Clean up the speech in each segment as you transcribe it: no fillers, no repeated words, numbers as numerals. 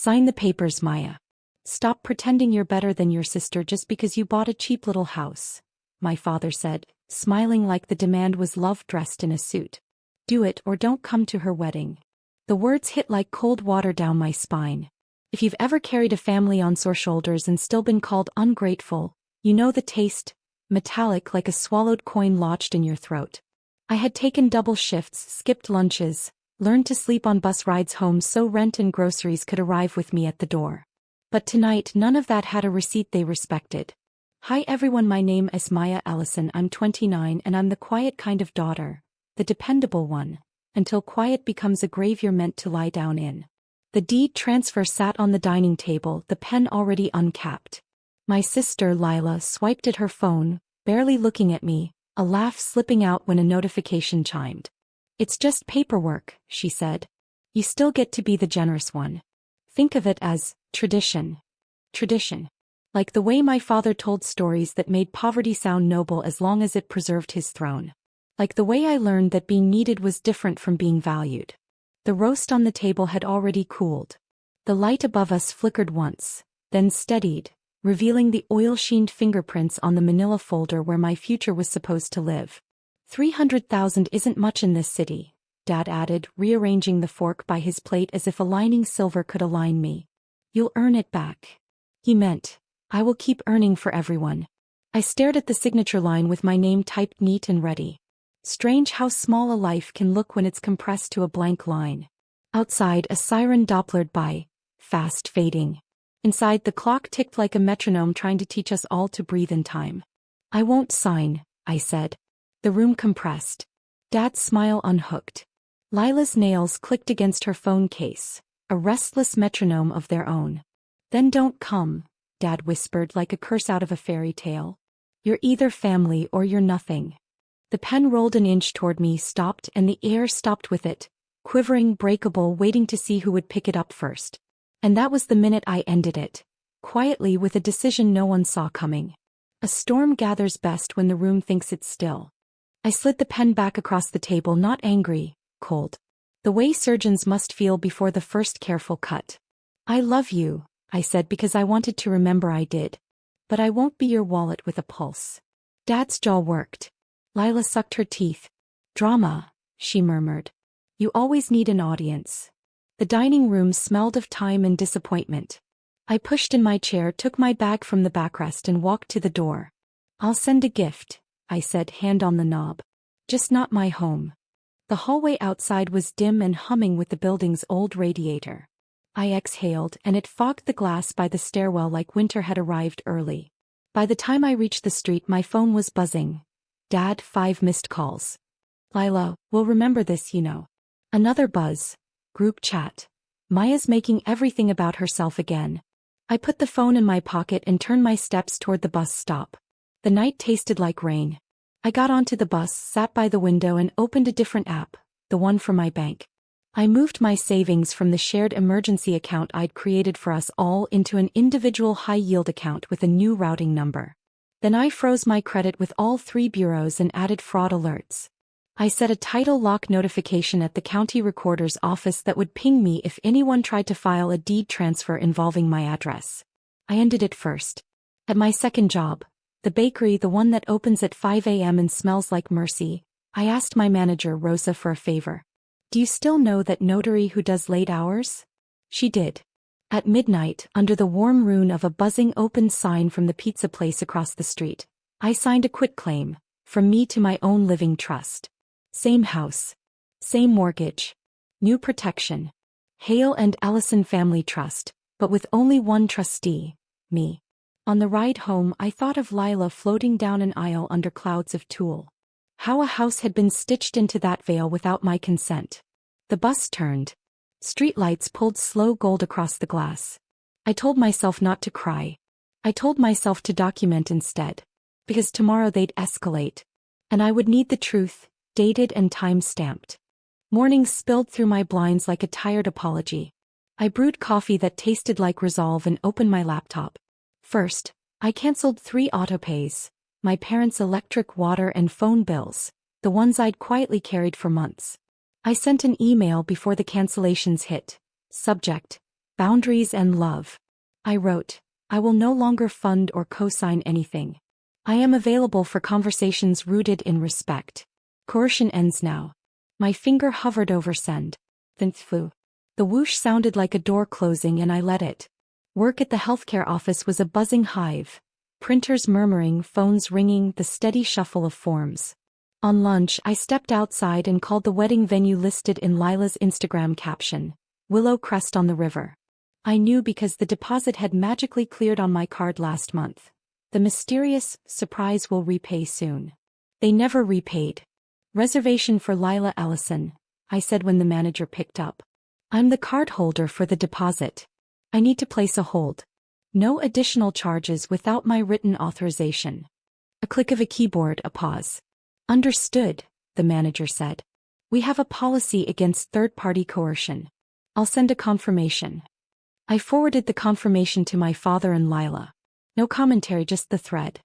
Sign the papers, Maya. Stop pretending you're better than your sister just because you bought a cheap little house, my father said, smiling like the demand was love dressed in a suit. Do it or don't come to her wedding. The words hit like cold water down my spine. If you've ever carried a family on sore shoulders and still been called ungrateful, you know the taste, metallic like a swallowed coin lodged in your throat. I had taken double shifts, skipped lunches, learned to sleep on bus rides home so rent and groceries could arrive with me at the door. But tonight none of that had a receipt they respected. Hi everyone, my name is Maya Ellison, I'm 29 and I'm the quiet kind of daughter, the dependable one, until quiet becomes a grave you're meant to lie down in. The deed transfer sat on the dining table, the pen already uncapped. My sister Lila swiped at her phone, barely looking at me, a laugh slipping out when a notification chimed. It's just paperwork, she said. You still get to be the generous one. Think of it as tradition. Tradition. Like the way my father told stories that made poverty sound noble as long as it preserved his throne. Like the way I learned that being needed was different from being valued. The roast on the table had already cooled. The light above us flickered once, then steadied, revealing the oil-sheened fingerprints on the manila folder where my future was supposed to live. 300,000 isn't much in this city, Dad added, rearranging the fork by his plate as if aligning silver could align me. You'll earn it back. He meant, I will keep earning for everyone. I stared at the signature line with my name typed neat and ready. Strange how small a life can look when it's compressed to a blank line. Outside, a siren Dopplered by, fast fading. Inside, the clock ticked like a metronome trying to teach us all to breathe in time. I won't sign, I said. The room compressed. Dad's smile unhooked. Lila's nails clicked against her phone case, a restless metronome of their own. Then don't come, Dad whispered like a curse out of a fairy tale. You're either family or you're nothing. The pen rolled an inch toward me, stopped, and the air stopped with it, quivering, breakable, waiting to see who would pick it up first. And that was the minute I ended it, quietly with a decision no one saw coming. A storm gathers best when the room thinks it's still. I slid the pen back across the table, not angry, cold. The way surgeons must feel before the first careful cut. I love you, I said because I wanted to remember I did. But I won't be your wallet with a pulse. Dad's jaw worked. Lila sucked her teeth. Drama, she murmured. You always need an audience. The dining room smelled of time and disappointment. I pushed in my chair, took my bag from the backrest and walked to the door. I'll send a gift, I said, hand on the knob. Just not my home. The hallway outside was dim and humming with the building's old radiator. I exhaled, and it fogged the glass by the stairwell like winter had arrived early. By the time I reached the street, my phone was buzzing. Dad, 5 missed calls. Lila, we'll remember this, you know. Another buzz. Group chat. Maya's making everything about herself again. I put the phone in my pocket and turned my steps toward the bus stop. The night tasted like rain. I got onto the bus, sat by the window and opened a different app, the one for my bank. I moved my savings from the shared emergency account I'd created for us all into an individual high-yield account with a new routing number. Then I froze my credit with all 3 bureaus and added fraud alerts. I set a title lock notification at the county recorder's office that would ping me if anyone tried to file a deed transfer involving my address. I ended it first. At my second job, the bakery, the one that opens at 5 a.m. and smells like mercy, I asked my manager, Rosa, for a favor. Do you still know that notary who does late hours? She did. At midnight, under the warm rune of a buzzing open sign from the pizza place across the street, I signed a quitclaim, from me to my own living trust. Same house. Same mortgage. New protection. Hale and Ellison Family Trust, but with only one trustee, me. On the ride home, I thought of Lila floating down an aisle under clouds of tulle. How a house had been stitched into that veil without my consent. The bus turned. Streetlights pulled slow gold across the glass. I told myself not to cry. I told myself to document instead. Because tomorrow they'd escalate. And I would need the truth, dated and time-stamped. Mornings spilled through my blinds like a tired apology. I brewed coffee that tasted like resolve and opened my laptop. First, I canceled 3 autopays, my parents' electric, water and phone bills, the ones I'd quietly carried for months. I sent an email before the cancellations hit. Subject: Boundaries and love. I wrote, I will no longer fund or co-sign anything. I am available for conversations rooted in respect. Coercion ends now. My finger hovered over send. Then flew. The whoosh sounded like a door closing and I let it. Work at the healthcare office was a buzzing hive. Printers murmuring, phones ringing, the steady shuffle of forms. On lunch, I stepped outside and called the wedding venue listed in Lila's Instagram caption, Willow Crest on the River. I knew because the deposit had magically cleared on my card last month. The mysterious surprise will repay soon. They never repaid. Reservation for Lila Ellison, I said when the manager picked up. I'm the card holder for the deposit. I need to place a hold. No additional charges without my written authorization. A click of a keyboard, a pause. Understood, the manager said. We have a policy against third-party coercion. I'll send a confirmation. I forwarded the confirmation to my father and Lila. No commentary, just the thread.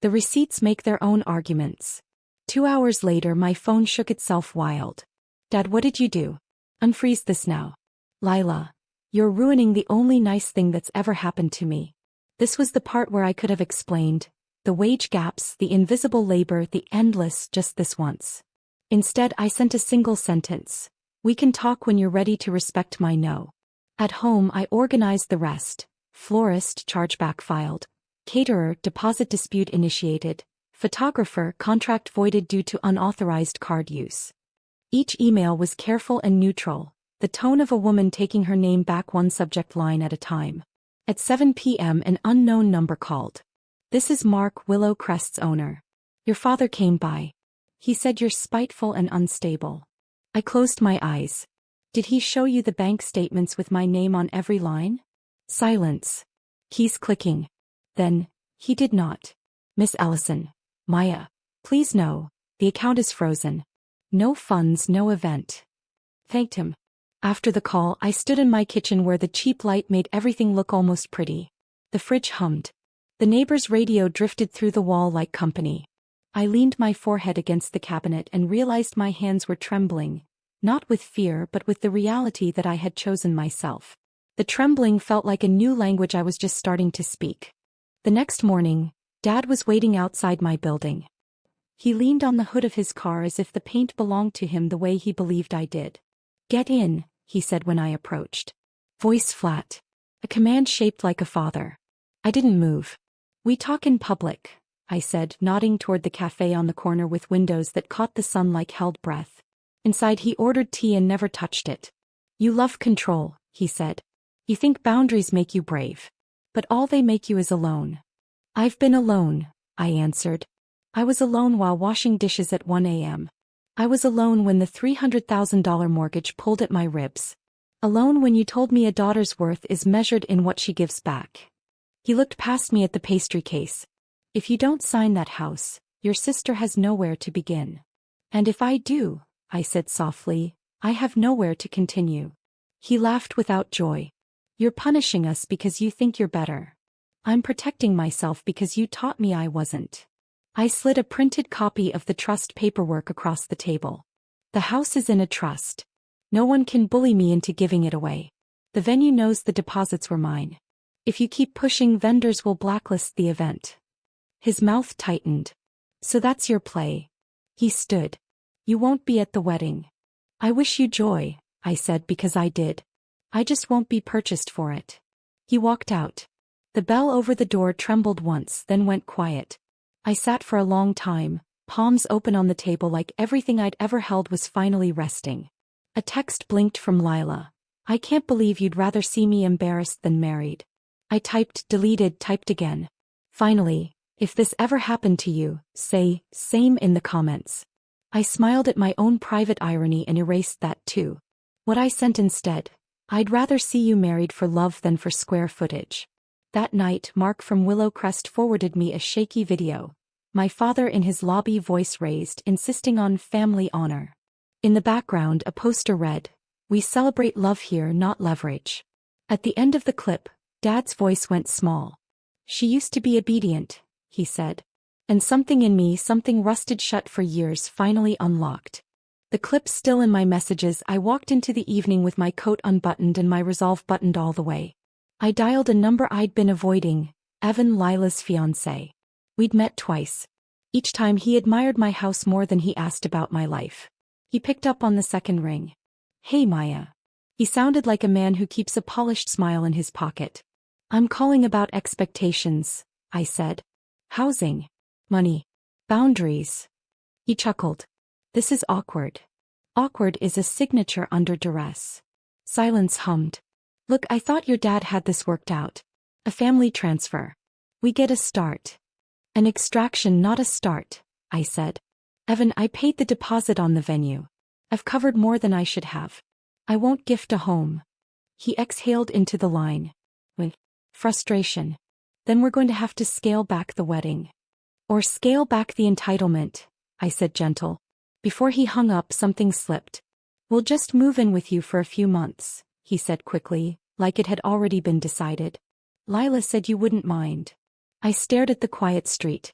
The receipts make their own arguments. 2 hours later my phone shook itself wild. Dad, what did you do? Unfreeze this now. Lila, you're ruining the only nice thing that's ever happened to me. This was the part where I could have explained. The wage gaps, the invisible labor, the endless, just this once. Instead I sent a single sentence. We can talk when you're ready to respect my no. At home I organized the rest. Florist, chargeback filed. Caterer, deposit dispute initiated. Photographer, contract voided due to unauthorized card use. Each email was careful and neutral, the tone of a woman taking her name back one subject line at a time. At 7 p.m. an unknown number called. This is Mark, Willow Crest's owner. Your father came by. He said you're spiteful and unstable. I closed my eyes. Did he show you the bank statements with my name on every line? Silence. Keys clicking. Then, he did not. Miss Ellison. Maya. Please no, the account is frozen. No funds, no event. Thanked him. After the call, I stood in my kitchen where the cheap light made everything look almost pretty. The fridge hummed. The neighbor's radio drifted through the wall like company. I leaned my forehead against the cabinet and realized my hands were trembling, not with fear but with the reality that I had chosen myself. The trembling felt like a new language I was just starting to speak. The next morning, Dad was waiting outside my building. He leaned on the hood of his car as if the paint belonged to him the way he believed I did. Get in, he said when I approached. Voice flat. A command shaped like a father. I didn't move. We talk in public, I said, nodding toward the cafe on the corner with windows that caught the sun like held breath. Inside he ordered tea and never touched it. You love control, he said. You think boundaries make you brave. But all they make you is alone. I've been alone, I answered. I was alone while washing dishes at 1 a.m. I was alone when the $300,000 mortgage pulled at my ribs. Alone when you told me a daughter's worth is measured in what she gives back. He looked past me at the pastry case. If you don't sign that house, your sister has nowhere to begin. And if I do, I said softly, I have nowhere to continue. He laughed without joy. You're punishing us because you think you're better. I'm protecting myself because you taught me I wasn't. I slid a printed copy of the trust paperwork across the table. The house is in a trust. No one can bully me into giving it away. The venue knows the deposits were mine. If you keep pushing, vendors will blacklist the event. His mouth tightened. So that's your play. He stood. You won't be at the wedding. I wish you joy, I said because I did. I just won't be purchased for it. He walked out. The bell over the door trembled once, then went quiet. I sat for a long time, palms open on the table like everything I'd ever held was finally resting. A text blinked from Lila. I can't believe you'd rather see me embarrassed than married. I typed, deleted, typed again. Finally, if this ever happened to you, say, same in the comments. I smiled at my own private irony and erased that too. What I sent instead, I'd rather see you married for love than for square footage. That night, Mark from Willow Crest forwarded me a shaky video. My father in his lobby, voice raised, insisting on family honor. In the background, a poster read, "We celebrate love here, not leverage." At the end of the clip, Dad's voice went small. She used to be obedient, he said. And something in me, something rusted shut for years, finally unlocked. The clip still in my messages. I walked into the evening with my coat unbuttoned and my resolve buttoned all the way. I dialed a number I'd been avoiding, Evan, Lila's fiancé. We'd met twice. Each time he admired my house more than he asked about my life. He picked up on the second ring. "Hey Maya." He sounded like a man who keeps a polished smile in his pocket. "I'm calling about expectations," I said. "Housing. Money. Boundaries." He chuckled. "This is awkward." Awkward is a signature under duress. Silence hummed. "Look, I thought your dad had this worked out. A family transfer. We get a start." "An extraction, not a start," I said. "Evan, I paid the deposit on the venue. I've covered more than I should have. I won't gift a home." He exhaled into the line. With frustration. "Then we're going to have to scale back the wedding. Or scale back the entitlement," I said gentle. Before he hung up, something slipped. "We'll just move in with you for a few months," he said quickly, like it had already been decided. "Lila said you wouldn't mind." I stared at the quiet street.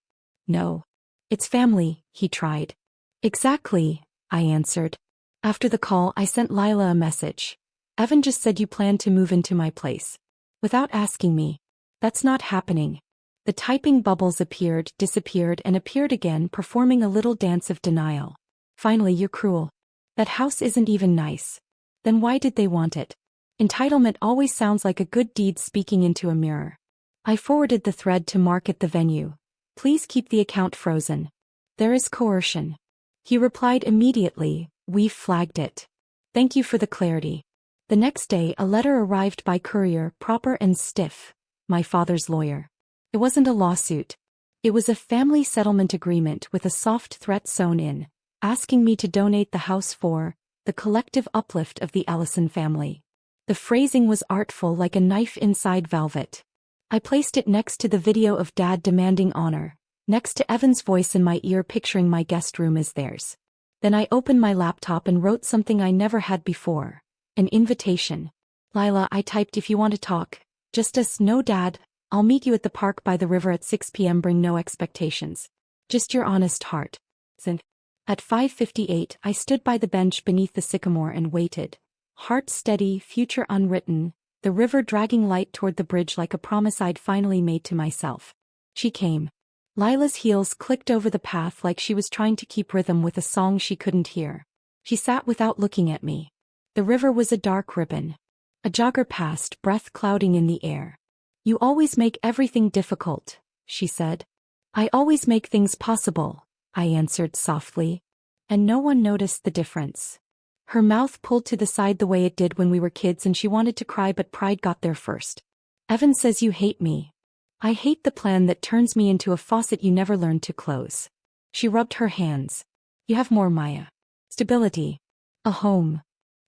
"No. It's family," he tried. "Exactly," I answered. After the call, I sent Lila a message. "Evan just said you planned to move into my place. Without asking me. That's not happening." The typing bubbles appeared, disappeared, and appeared again, performing a little dance of denial. "Finally, you're cruel. That house isn't even nice. Then why did they want it?" Entitlement always sounds like a good deed speaking into a mirror. I forwarded the thread to Mark at the venue. "Please keep the account frozen. There is coercion." He replied immediately, "We've flagged it. Thank you for the clarity." The next day, a letter arrived by courier, proper and stiff. My father's lawyer. It wasn't a lawsuit. It was a family settlement agreement with a soft threat sewn in, asking me to donate the house for the collective uplift of the Ellison family. The phrasing was artful, like a knife inside velvet. I placed it next to the video of Dad demanding honor, next to Evan's voice in my ear, picturing my guest room as theirs. Then I opened my laptop and wrote something I never had before. An invitation. "Lila," I typed, "if you want to talk, just us, no dad. I'll meet you at the park by the river at 6 p.m. Bring no expectations. Just your honest heart." At 5:58, I stood by the bench beneath the sycamore and waited. Heart steady, future unwritten, the river dragging light toward the bridge like a promise I'd finally made to myself. She came. Lila's heels clicked over the path like she was trying to keep rhythm with a song she couldn't hear. She sat without looking at me. The river was a dark ribbon. A jogger passed, breath clouding in the air. "You always make everything difficult," she said. "I always make things possible," I answered softly. And no one noticed the difference. Her mouth pulled to the side the way it did when we were kids, and she wanted to cry, but pride got there first. "Evan says you hate me." "I hate the plan that turns me into a faucet you never learned to close." She rubbed her hands. "You have more, Maya. Stability. A home.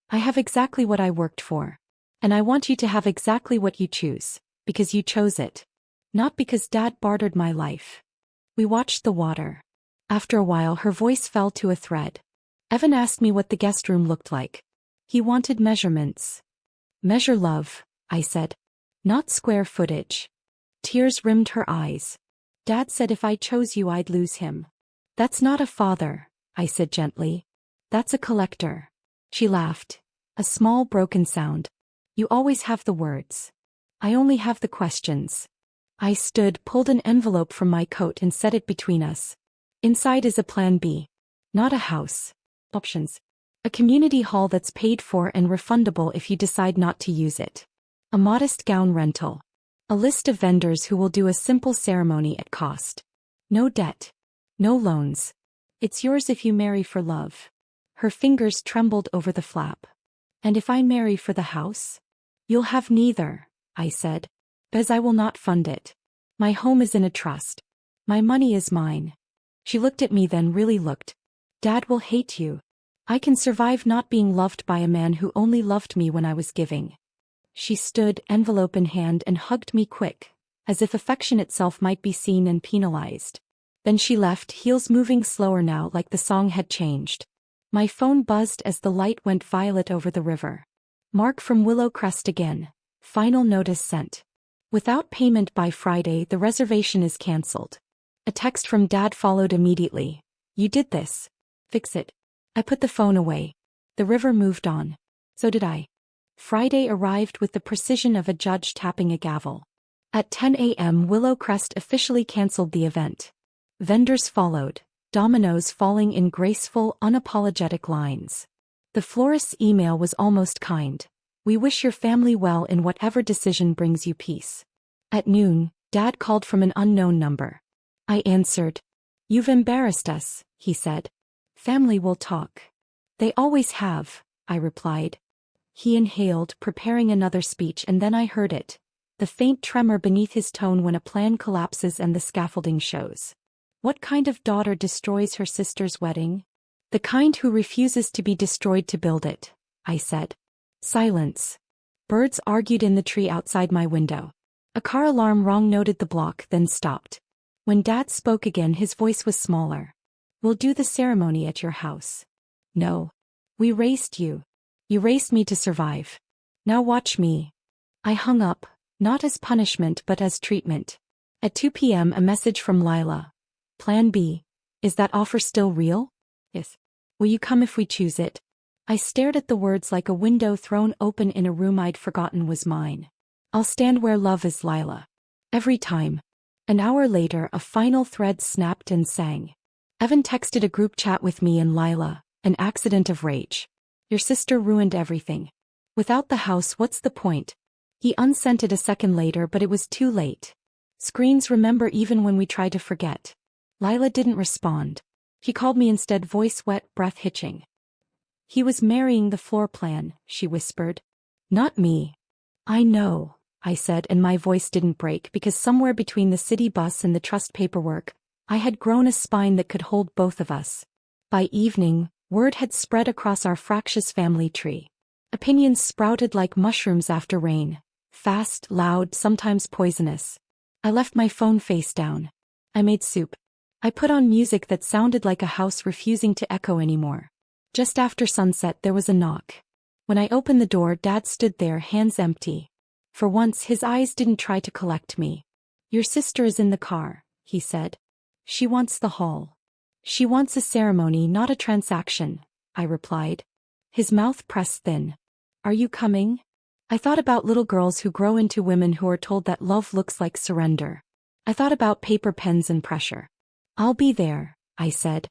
I have exactly what I worked for. And I want you to have exactly what you choose, because you chose it. Not because Dad bartered my life." We watched the water. After a while, her voice fell to a thread. "Evan asked me what the guest room looked like. He wanted measurements." "Measure love," I said. "Not square footage." Tears rimmed her eyes. "Dad said if I chose you I'd lose him." "That's not a father," I said gently. "That's a collector." She laughed. A small broken sound. "You always have the words. I only have the questions." I stood, pulled an envelope from my coat and set it between us. Inside is a plan B. Not a house. Options. A community hall that's paid for and refundable if you decide not to use it. A modest gown rental. A list of vendors who will do a simple ceremony at cost. No debt. No loans. It's yours if you marry for love. Her fingers trembled over the flap. "And if I marry for the house?" "You'll have neither," I said. "Because I will not fund it. My home is in a trust. My money is mine." She looked at me, then really looked. "Dad will hate you. I can survive not being loved by a man who only loved me when I was giving." She stood, envelope in hand, and hugged me quick, as if affection itself might be seen and penalized. Then she left, heels moving slower now, like the song had changed. My phone buzzed as the light went violet over the river. Mark from Willow Crest again. Final notice sent. Without payment by Friday, the reservation is cancelled. A text from Dad followed immediately. "You did this. Fix it." I put the phone away. The river moved on. So did I. Friday arrived with the precision of a judge tapping a gavel. At 10 a.m. Willow Crest officially cancelled the event. Vendors followed, dominoes falling in graceful, unapologetic lines. The florist's email was almost kind. We wish your family well in whatever decision brings you peace. At noon, Dad called from an unknown number. I answered. You've embarrassed us, he said. Family will talk. They always have, I replied. He inhaled, preparing another speech, and then I heard it. The faint tremor beneath his tone when a plan collapses and the scaffolding shows. What kind of daughter destroys her sister's wedding? The kind who refuses to be destroyed to build it, I said. Silence. Birds argued in the tree outside my window. A car alarm rang, noted the block, then stopped. When Dad spoke again, his voice was smaller. We'll do the ceremony at your house. No. We raced you. You raced me to survive. Now watch me. I hung up, not as punishment but as treatment. At 2 p.m. a message from Lila. Plan B. Is that offer still real? Yes. Will you come if we choose it? I stared at the words like a window thrown open in a room I'd forgotten was mine. I'll stand where love is, Lila. Every time. An hour later, a final thread snapped and sang. Evan texted a group chat with me and Lila, an accident of rage. Your sister ruined everything. Without the house, what's the point? He unsent it a second later, but it was too late. Screens remember even when we try to forget. Lila didn't respond. She called me instead, voice wet, breath hitching. He was marrying the floor plan, she whispered. Not me. I know, I said, and my voice didn't break because somewhere between the city bus and the trust paperwork, I had grown a spine that could hold both of us. By evening, word had spread across our fractious family tree. Opinions sprouted like mushrooms after rain. Fast, loud, sometimes poisonous. I left my phone face down. I made soup. I put on music that sounded like a house refusing to echo anymore. Just after sunset there was a knock. When I opened the door, Dad stood there, hands empty. For once his eyes didn't try to collect me. Your sister is in the car, he said. She wants the hall. She wants a ceremony, not a transaction, I replied. His mouth pressed thin. Are you coming? I thought about little girls who grow into women who are told that love looks like surrender. I thought about paper pens and pressure. I'll be there, I said.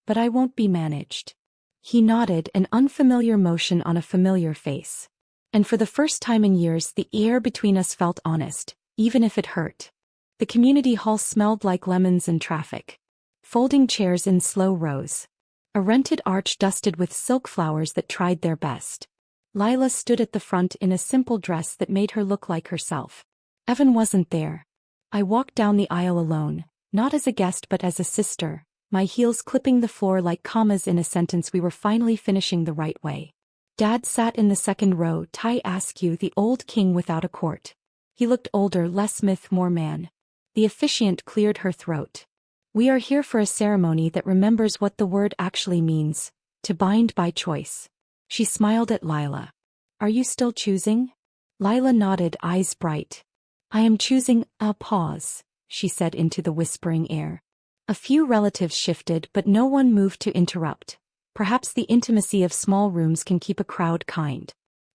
But I won't be managed. He nodded, an unfamiliar motion on a familiar face. And for the first time in years, the air between us felt honest, even if it hurt. The community hall smelled like lemons and traffic. Folding chairs in slow rows. A rented arch dusted with silk flowers that tried their best. Lila stood at the front in a simple dress that made her look like herself. Evan wasn't there. I walked down the aisle alone, not as a guest but as a sister, my heels clipping the floor like commas in a sentence we were finally finishing the right way. Dad sat in the second row, Ty Askew, the old king without a court. He looked older, less myth, more man. The officiant cleared her throat. We are here for a ceremony that remembers what the word actually means, to bind by choice. She smiled at Lila. Are you still choosing? Lila nodded, eyes bright. I am choosing a pause, she said into the whispering air. A few relatives shifted, but no one moved to interrupt. Perhaps the intimacy of small rooms can keep a crowd kind.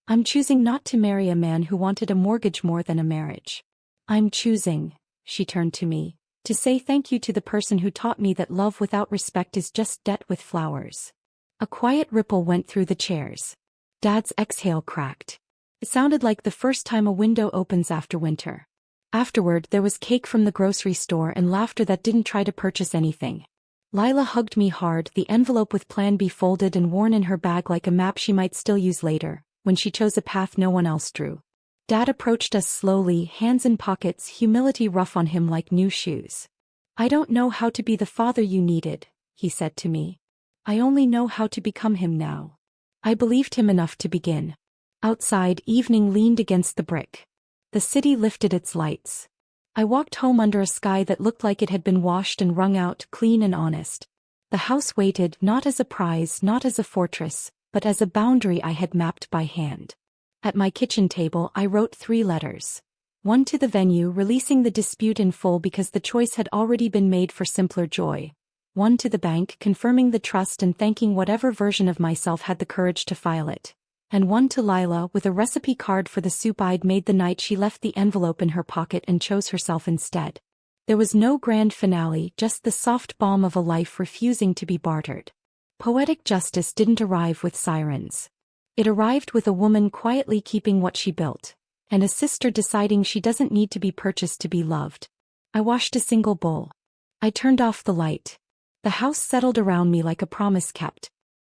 I'm choosing not to marry a man who wanted a mortgage more than a marriage. I'm choosing, she turned to me, to say thank you to the person who taught me that love without respect is just debt with flowers. A quiet ripple went through the chairs. Dad's exhale cracked. It sounded like the first time a window opens after winter. Afterward, there was cake from the grocery store and laughter that didn't try to purchase anything. Lila hugged me hard, the envelope with Plan B folded and worn in her bag like a map she might still use later, when she chose a path no one else drew. Dad approached us slowly, hands in pockets, humility rough on him like new shoes. I don't know how to be the father you needed, he said to me. I only know how to become him now. I believed him enough to begin. Outside, evening leaned against the brick. The city lifted its lights. I walked home under a sky that looked like it had been washed and wrung out, clean and honest. The house waited, not as a prize, not as a fortress, but as a boundary I had mapped by hand. At my kitchen table I wrote 3 letters. One to the venue, releasing the dispute in full because the choice had already been made for simpler joy. one to the bank confirming the trust and thanking whatever version of myself had the courage to file it, and one to Lila with a recipe card for the soup I'd made the night she left the envelope in her pocket and chose herself instead. There was no grand finale, just the soft balm of a life refusing to be bartered. Poetic justice didn't arrive with sirens. It arrived with a woman quietly keeping what she built, and a sister deciding she doesn't need to be purchased to be loved. I washed a single bowl. I turned off the light. The house settled around me like a promise kept,